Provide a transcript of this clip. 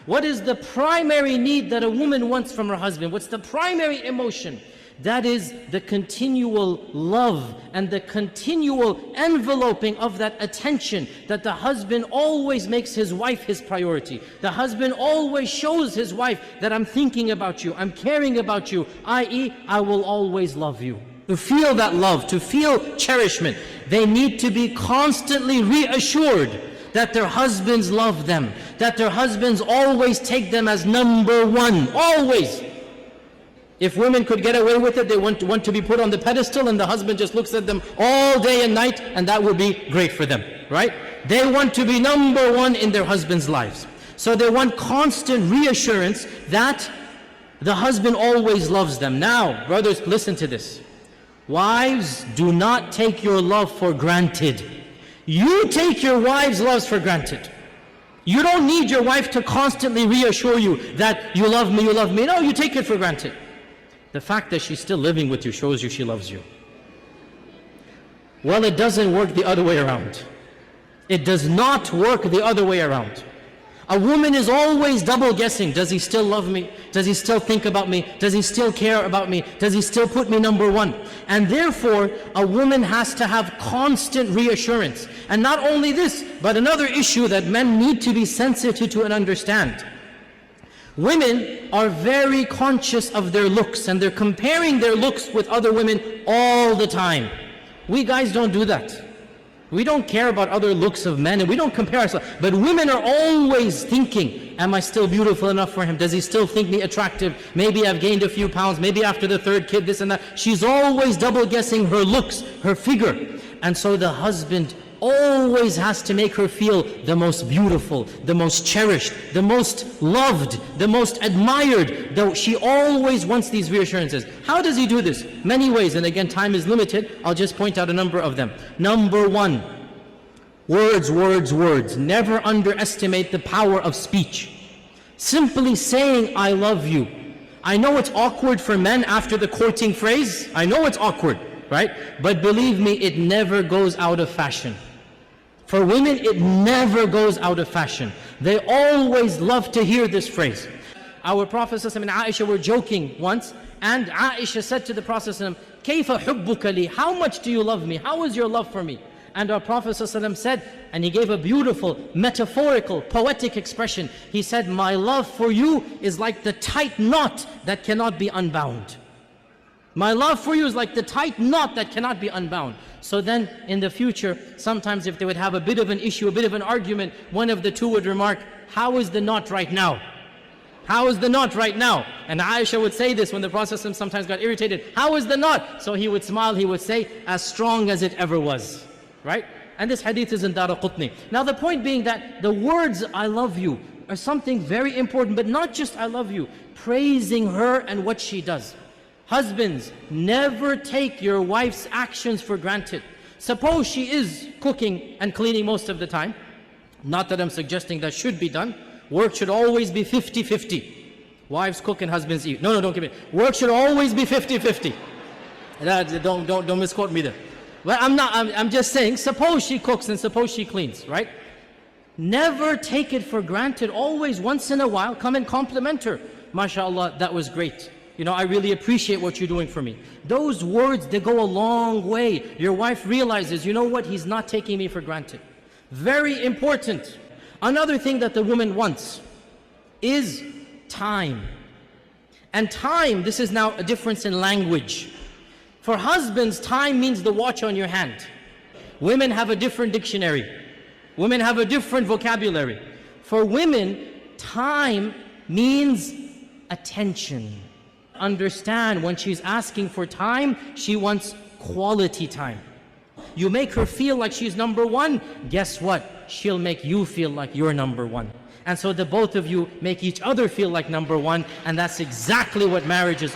What is the primary need that a woman wants from her husband? What's the primary emotion? That is the continual love and the continual enveloping of that attention, that the husband always makes his wife his priority. The husband always shows his wife that I'm thinking about you, I'm caring about you, i.e., I will always love you. To feel that love, to feel cherishment, they need to be constantly reassured that their husbands love them, that their husbands always take them as number one, always. If women could get away with it, they want to be put on the pedestal and the husband just looks at them all day and night, and that would be great for them, right? They want to be number one in their husbands' lives. So they want constant reassurance that the husband always loves them. Now, brothers, listen to this. Wives, do not take your love for granted. You take your wife's loves for granted. You don't need your wife to constantly reassure you that you love me, you love me. No, you take it for granted. The fact that she's still living with you shows you she loves you. Well, it doesn't work the other way around. It does not work the other way around. A woman is always double guessing. Does he still love me? Does he still think about me? Does he still care about me? Does he still put me number one? And therefore, a woman has to have constant reassurance. And not only this, but another issue that men need to be sensitive to and understand. Women are very conscious of their looks, and they're comparing their looks with other women all the time. We guys don't do that. We don't care about other looks of men, and we don't compare ourselves. But women are always thinking, am I still beautiful enough for him? Does he still think me attractive? Maybe I've gained a few pounds, maybe after the third kid, this and that. She's always double guessing her looks, her figure. And so the husband always has to make her feel the most beautiful, the most cherished, the most loved, the most admired. Though she always wants these reassurances. How does he do this? Many ways, and again, time is limited. I'll just point out a number of them. Number one, words, words, words. Never underestimate the power of speech. Simply saying, I love you. I know it's awkward for men after the courting phrase. I know it's awkward, right? But believe me, it never goes out of fashion. For women, it never goes out of fashion. They always love to hear this phrase. Our Prophet ﷺ and Aisha were joking once, and Aisha said to the Prophet ﷺ, "Kayfa hubbuka li? How much do you love me? How is your love for me?" And our Prophet ﷺ said, and he gave a beautiful, metaphorical, poetic expression. He said, "My love for you is like the tight knot that cannot be unbound." My love for you is like the tight knot that cannot be unbound. So then, in the future, sometimes if they would have a bit of an issue, a bit of an argument, one of the two would remark, "How is the knot right now? How is the knot right now?" And Aisha would say this when the Prophet sometimes got irritated. "How is the knot?" So he would smile, he would say, "As strong as it ever was." Right? And this hadith is in Daraqutni. Now the point being that the words, "I love you," are something very important, but not just "I love you," praising her and what she does. Husbands, never take your wife's actions for granted. Suppose she is cooking and cleaning most of the time. Not that I'm suggesting that should be done. Work should always be 50-50. Wives cook and husbands eat. No, don't give me. Work should always be 50-50. Don't misquote me there. But I'm just saying, suppose she cooks and suppose she cleans, right? Never take it for granted. Always, once in a while, come and compliment her. MashaAllah, that was great. You know, I really appreciate what you're doing for me. Those words, they go a long way. Your wife realizes, you know what, he's not taking me for granted. Very important. Another thing that the woman wants is time. And time, this is now a difference in language. For husbands, time means the watch on your hand. Women have a different dictionary. Women have a different vocabulary. For women, time means attention. Understand, when she's asking for time, she wants quality time. You make her feel like she's number one, guess what? She'll make you feel like you're number one. And so the both of you make each other feel like number one, and that's exactly what marriage is